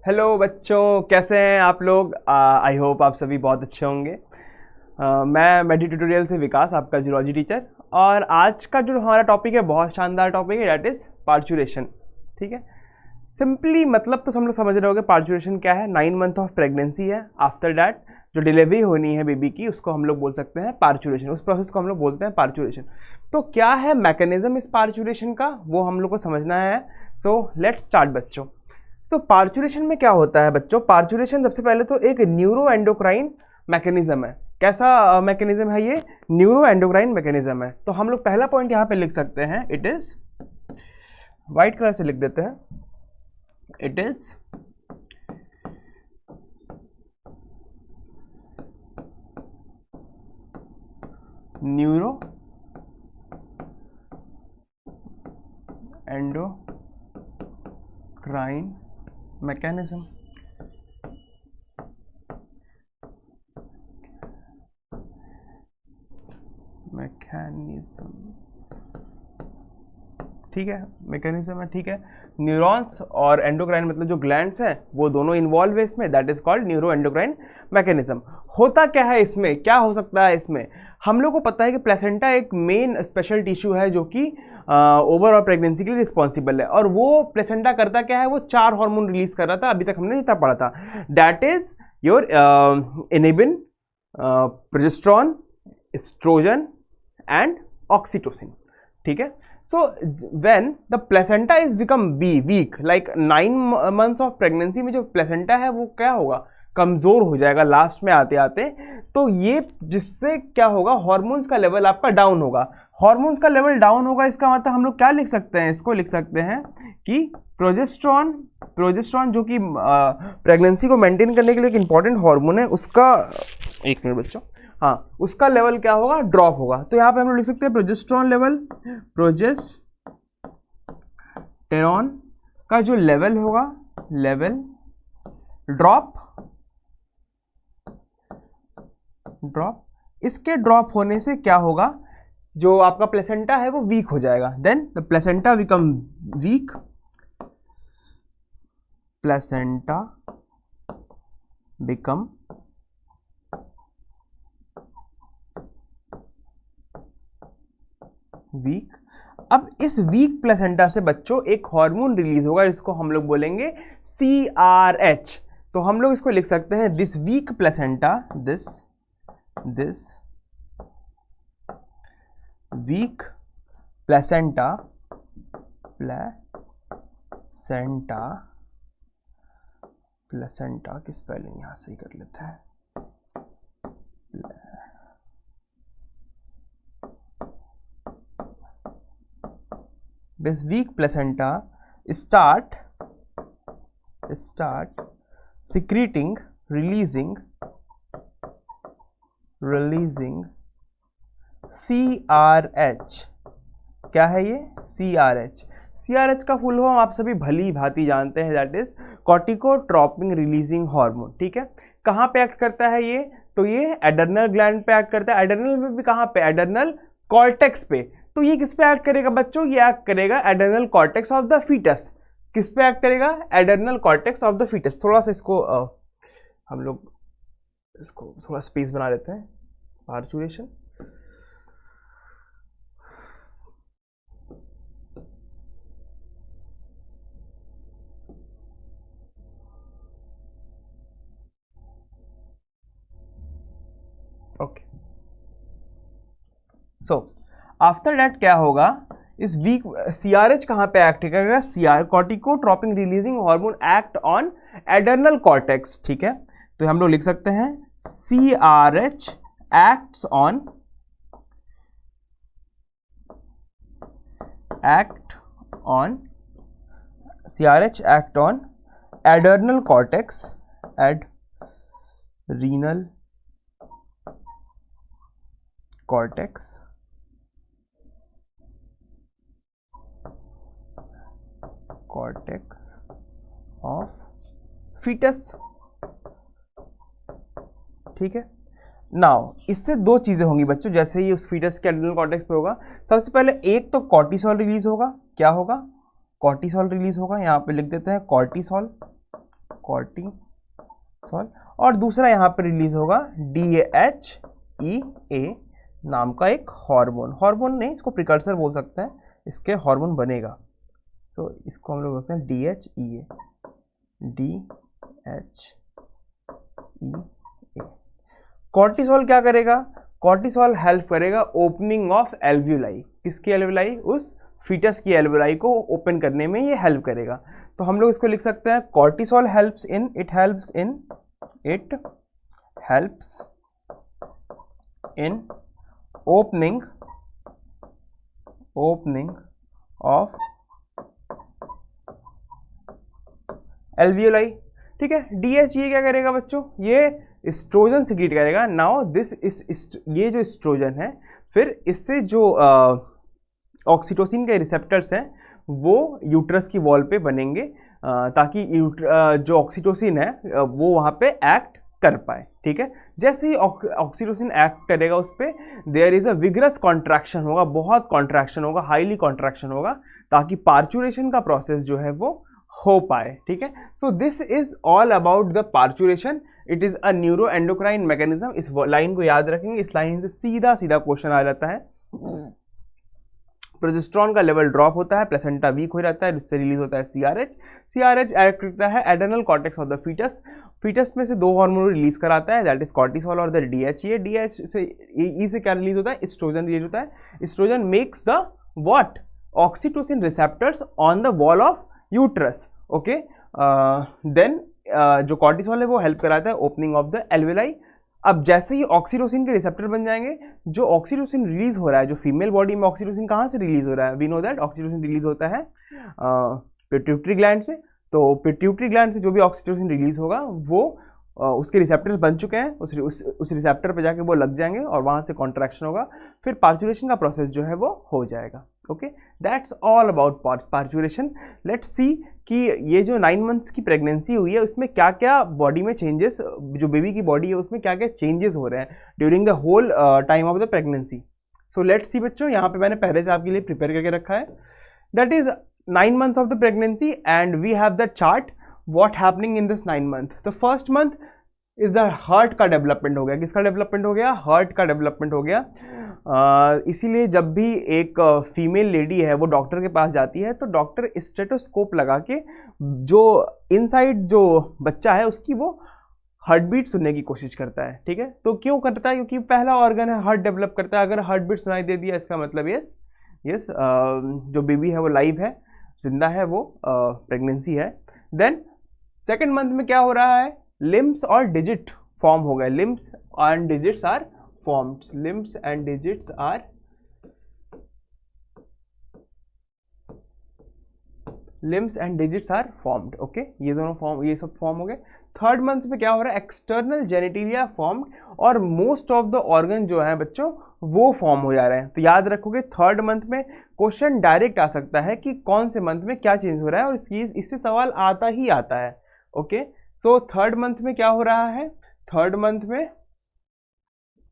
Hello बच्चों, कैसे हैं आप लोग। आई होप आप सभी बहुत अच्छे होंगे। मैं मेडी ट्यूटोरियल से विकास, आपका जूलॉजी टीचर। और आज का जो हमारा टॉपिक है बहुत शानदार टॉपिक है, दैट इज़ पार्चुरेशन। ठीक है, सिंपली मतलब तो हम लोग समझ रहे होंगे पार्चुरेशन क्या है। 9 मंथ ऑफ प्रेगनेंसी है, आफ्टर दैट जो डिलीवरी होनी है बेबी की, उसको हम लोग बोल सकते हैं पार्चुरेशन। उस प्रोसेस को हम लोग बोलते हैं पार्चुरेशन। तो क्या है मैकेनिज्म इस पार्चुरेशन का, वो हम लोग को समझना है। सो लेट्स स्टार्ट बच्चों। तो पार्चुरेशन में क्या होता है बच्चों? पार्चुरेशन सबसे पहले तो एक न्यूरो एंडोक्राइन मैकेनिज्म है। कैसा मैकेनिज्म है ये? न्यूरो एंडोक्राइन मैकेनिज्म है। तो हम लोग पहला पॉइंट यहाँ पे लिख सकते हैं, इट इज, व्हाइट कलर से लिख देते हैं, it is neuro endocrine mechanism. ठीक है, मैकेनिज्म है। ठीक है, न्यूरॉन्स और एंडोक्राइन मतलब जो ग्लैंड्स हैं वो दोनों इन्वॉल्व है इसमें, that is called neuro endocrine mechanism. होता क्या है इसमें, क्या हो सकता है इसमें? हम लोग को पता है कि प्लेसेंटा एक मेन स्पेशल टिश्यू है जो कि ओवरऑल प्रेगनेंसी के लिए रिस्पॉन्सिबल है। और वो प्लेसेंटा करता क्या है, वो 4 हार्मोन रिलीज कर रहा था, अभी तक हमने जितना पढ़ा था। That is your inhibin, progesterone, estrogen and oxytocin. ठीक है, so when the placenta is become weak, like 9 months of pregnancy में जो प्लेसेंटा है वो क्या होगा, कमजोर हो जाएगा लास्ट में आते आते। तो ये जिससे क्या होगा, हार्मोन्स का लेवल आपका डाउन होगा। हार्मोन्स का लेवल डाउन होगा, इसका मतलब हम लोग क्या लिख सकते हैं, इसको लिख सकते हैं कि प्रोजेस्टेरॉन जो कि प्रेगनेंसी को मेंटेन करने के लिए एक इंपॉर्टेंट हार्मोन है, उसका, एक मिनट बच्चों, हाँ, उसका लेवल क्या होगा, ड्रॉप होगा। तो यहाँ पे हम लोग लिख सकते हैं प्रोजेस्टेरॉन लेवल, प्रोजेस्टेरॉन का जो लेवल होगा, लेवल ड्रॉप, इसके ड्रॉप होने से क्या होगा, जो आपका प्लेसेंटा है वो वीक हो जाएगा। Then the placenta become weak, placenta become weak. अब इस वीक प्लेसेंटा से बच्चों एक हार्मोन रिलीज होगा, इसको हम लोग बोलेंगे CRH। तो हम लोग इसको लिख सकते हैं, this weak placenta, this weak placenta की स्पेलिंग यहां सही कर लेते हैं, this weak placenta start secreting, releasing CRH। क्या है ये? CRH का फुल फॉर्म आप सभी भली भांति जानते हैं, that is corticotropin releasing hormone. ठीक है, कहाँ पे एक्ट करता है ये? तो ये एडर्नल ग्लैंड पे एक्ट करता है। एडर्नल में भी कहाँ पे? एडर्नल कॉर्टेक्स पे। तो ये किस पे एक्ट करेगा बच्चों? ये एक्ट करेगा adrenal cortex of the foetus. किस पे एक्ट करेगा? Adrenal cortex of the foetus. थोड़ा सा इसको हम लोग इसको थोड़ा स्पेस बना लेते हैं, parturition. Okay, so after that क्या होगा, इस वीक CRH कहां पे एक्ट करेगा? Corticotropin releasing hormone act on adrenal cortex. ठीक है, तो हम लोग लिख सकते हैं CRH act on adrenal cortex, adrenal cortex of foetus. ठीक है, नाउ इससे दो चीजें होंगी बच्चों, जैसे ही उस फीटस के एड्रेनल कॉर्टेक्स पे होगा, सबसे पहले एक तो कॉर्टिसोल रिलीज होगा। क्या होगा? कॉर्टिसोल रिलीज होगा। यहां पे लिख देते हैं कॉर्टिसोल। कॉर्टिसोल, और दूसरा यहाँ पर रिलीज होगा DHEA नाम का एक हार्मोन नहीं, इसको प्रिकर्सर बोल सकते हैं, इसके हार्मोन बनेगा। सो इसको हम लोग बोलते हैं DHEA। कॉर्टिसोल क्या करेगा? कॉर्टिसोल हेल्प करेगा ओपनिंग ऑफ एल्वियोलाई। किसकी एल्वियोलाई? उस फीटस की एल्वियोलाई को ओपन करने में ये हेल्प करेगा। तो हम लोग इसको लिख सकते हैं cortisol helps in opening of alveoli. ठीक है, DHEA क्या करेगा बच्चों? ये एस्ट्रोजन सिक्रीट करेगा। नाउ दिस इस ये जो एस्ट्रोजन है, फिर इससे जो ऑक्सीटोसिन के रिसेप्टर्स हैं वो यूट्रस की वॉल पे बनेंगे, ताकि जो ऑक्सीटोसिन है वो वहाँ पे एक्ट कर पाए। ठीक है, जैसे ही ऑक्सीटोसिन एक्ट करेगा उस पर, there is a vigorous contraction होगा, बहुत कॉन्ट्रैक्शन होगा, हाईली कॉन्ट्रैक्शन होगा, ताकि पार्चुरेशन का प्रोसेस जो है वो हो पाए। ठीक है, so this is all about the parturition. It is a neuro endocrine mechanism. इस लाइन को याद रखेंगे, इस लाइन से सीधा सीधा क्वेश्चन आ जाता है। प्रोजेस्टेरॉन का लेवल ड्रॉप होता है, प्लेसेंटा वीक हो जाता है, जिससे रिलीज होता है सीआरएच एक्ट करता है adrenal cortex of the foetus में से दो हार्मोन रिलीज कराता है, दैट इज कॉर्टिसोल और द DHEA। ई से क्या रिलीज होता है? एस्ट्रोजन रिलीज होता है। Estrogen makes the what? Oxytocin receptors on the wall of uterus. Okay, then जो कॉर्टिसोल है वो हेल्प कराता है ओपनिंग ऑफ द एल्वियोलाई। अब जैसे ही ऑक्सीटोसिन के रिसेप्टर बन जाएंगे, जो ऑक्सीटोसिन रिलीज हो रहा है, जो फीमेल बॉडी में ऑक्सीटोसिन कहाँ से रिलीज हो रहा है? We know that oxytocin release होता है पिट्यूटरी ग्लैंड से। तो पिट्यूटरी ग्लैंड से जो भी ऑक्सीटोसिन रिलीज होगा वो उसके रिसेप्टर्स बन चुके हैं, उस रिसेप्टर पे जाके वो लग जाएंगे और वहाँ से कॉन्ट्रैक्शन होगा, फिर पार्चुरेशन का प्रोसेस जो है वो हो जाएगा। Okay, that's all about parturition. Let's see कि ये जो 9 मंथ्स की प्रेगनेंसी हुई है उसमें क्या क्या बॉडी में चेंजेस, जो बेबी की बॉडी है उसमें क्या क्या चेंजेस हो रहे हैं during the whole time of the pregnancy. So let's see बच्चों, यहाँ पे मैंने पहले से आपके लिए प्रिपेयर करके रखा है। That is 9 month of the pregnancy and we have the chart what happening in this 9 month. The first month is the heart का डेवलपमेंट हो गया। किसका डेवलपमेंट हो गया? हार्ट का डेवलपमेंट हो गया। इसीलिए जब भी एक फीमेल लेडी है वो डॉक्टर के पास जाती है तो डॉक्टर स्टेथोस्कोप लगा के जो इनसाइड जो बच्चा है उसकी वो हार्ट बीट सुनने की कोशिश करता है। ठीक है, तो क्यों करता है? क्योंकि पहला ऑर्गन है, हार्ट डेवलप करता है। अगर हार्ट बीट सुनाई दे दिया इसका मतलब यस जो बेबी है वो लाइव है, जिंदा है, वो प्रेगनेंसी है। देन सेकेंड मंथ में क्या हो रहा है? लिम्स और डिजिट फॉर्म हो गए। Limbs and digits are formed. Limbs and digits are formed. Okay, ये दोनों फॉर्म, ये सब फॉर्म हो गए। थर्ड मंथ में क्या हो रहा है? एक्सटर्नल जेनिटेलिया फॉर्म्ड और मोस्ट ऑफ द ऑर्गन जो है बच्चों वो फॉर्म हो जा रहे हैं। तो याद रखोगे थर्ड मंथ में क्वेश्चन डायरेक्ट आ सकता है कि कौन से मंथ में क्या चेंज हो रहा है, और इससे सवाल आता ही आता है। ओके, सो थर्ड मंथ में क्या हो रहा है? थर्ड मंथ में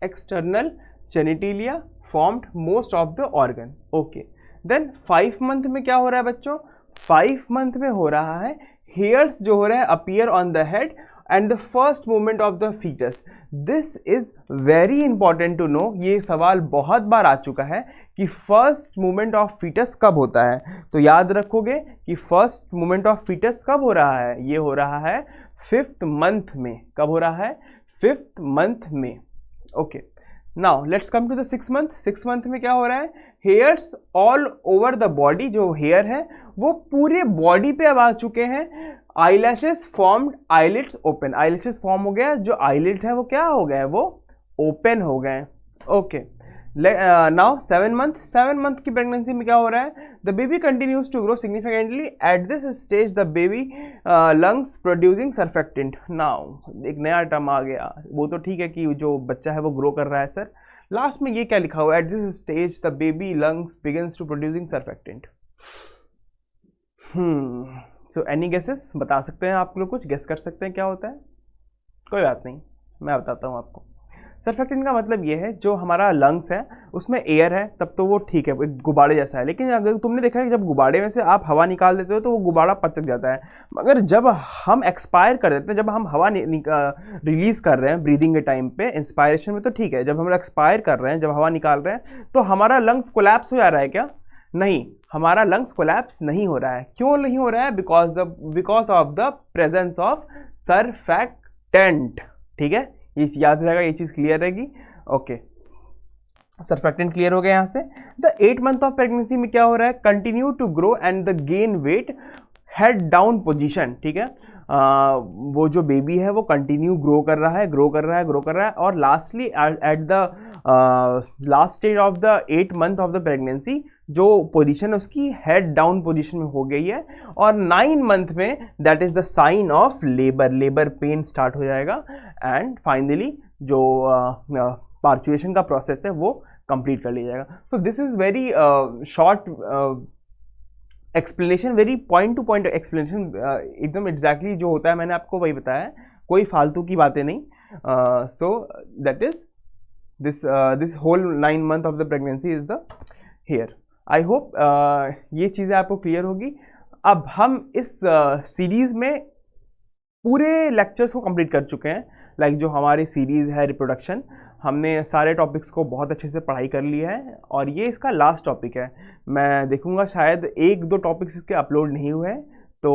external genitalia formed most of the organ. Okay, then 5 month में क्या हो रहा है बच्चों? 5 मंथ में हो रहा है हेयर्स जो हो रहे हैं appear on the head and the first movement of the foetus. This is very important to know. ये सवाल बहुत बार आ चुका है कि फर्स्ट मूवमेंट ऑफ फीटस कब होता है। तो याद रखोगे कि फर्स्ट मूवमेंट ऑफ फीटस कब हो रहा है? ये हो रहा है 5th मंथ में। कब हो रहा है? 5th मंथ में। Okay, now let's come to the 6th month. 6th month में क्या हो रहा है? Hairs all over the body, जो हेयर है वो पूरे बॉडी पे अब आ चुके हैं। Eyelashes formed, eyelids open. Eyelashes form हो गया, जो आईलिड है वो क्या हो गए? वो ओपन हो गए। Okay, now 7 month. 7 मंथ की प्रेगनेंसी में क्या हो रहा है? The baby continues to grow significantly. At this stage the baby lungs producing surfactant. Now एक नया टर्म आ गया, वो तो ठीक है कि जो बच्चा है वो ग्रो कर रहा है सर, लास्ट में ये क्या लिखा हुआ है? At this stage the baby lungs begins to producing surfactant. So any guesses? बता सकते हैं आप लोग? कुछ गेस कर सकते हैं क्या होता है? कोई बात नहीं, मैं बताता हूँ आपको। सरफेक्टेंट का मतलब ये है जो हमारा लंग्स है उसमें एयर है तब तो वो ठीक है, एक गुब्बारे जैसा है, लेकिन अगर तुमने देखा है कि जब गुब्बारे में से आप हवा निकाल देते हो तो वो गुब्बारा पचक जाता है। मगर जब हम एक्सपायर कर देते हैं, जब हम हवा रिलीज कर रहे हैं ब्रीदिंग के टाइम पे, इंस्पायरेशन में तो ठीक है, जब हम एक्सपायर कर रहे हैं, जब हवा निकाल रहे हैं, तो हमारा लंग्स कोलैप्स हो जा रहा है क्या? नहीं, हमारा लंग्स कोलैप्स नहीं हो रहा है। क्यों नहीं हो रहा है? Because of the presence of surfactant. ठीक है, ये याद रहेगा, ये चीज क्लियर रहेगी। ओके, सरफेक्टेंट क्लियर हो गया यहाँ से। द 8 मंथ ऑफ प्रेगनेंसी में क्या हो रहा है? Continue to grow and the gain weight, head down position. ठीक है, वो जो बेबी है वो कंटिन्यू ग्रो कर रहा है, और lastly at the last stage of the 8 month of the pregnancy जो पोजीशन है उसकी हेड डाउन पोजीशन में हो गई है, और 9 मंथ में that is the sign of labour pain start हो जाएगा, एंड फाइनली जो पार्चुएशन का प्रोसेस है वो कंप्लीट कर लिया जाएगा। So this is very short explanation, very point two point explanation, एकदम एग्जैक्टली जो होता है मैंने आपको वही बताया है, कोई फालतू की बातें नहीं। So that is this whole 9 month of the pregnancy is the here. I hope ये चीज़ें आपको क्लियर होगी। अब हम इस सीरीज में पूरे लेक्चर्स को कंप्लीट कर चुके हैं। लाइक जो हमारी सीरीज़ है रिप्रोडक्शन, हमने सारे टॉपिक्स को बहुत अच्छे से पढ़ाई कर लिया है, और ये इसका लास्ट टॉपिक है। मैं देखूंगा शायद 1-2 टॉपिक्स इसके अपलोड नहीं हुए हैं, तो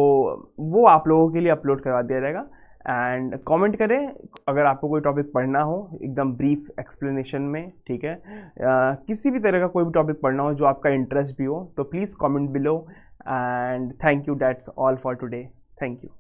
वो आप लोगों के लिए अपलोड करवा दिया जाएगा। एंड कमेंट करें अगर आपको कोई टॉपिक पढ़ना हो एकदम ब्रीफ एक्सप्लेनेशन में। ठीक है, किसी भी तरह का कोई भी टॉपिक पढ़ना हो जो आपका इंटरेस्ट भी हो, तो please comment below. And thank you, that's all for today. Thank you.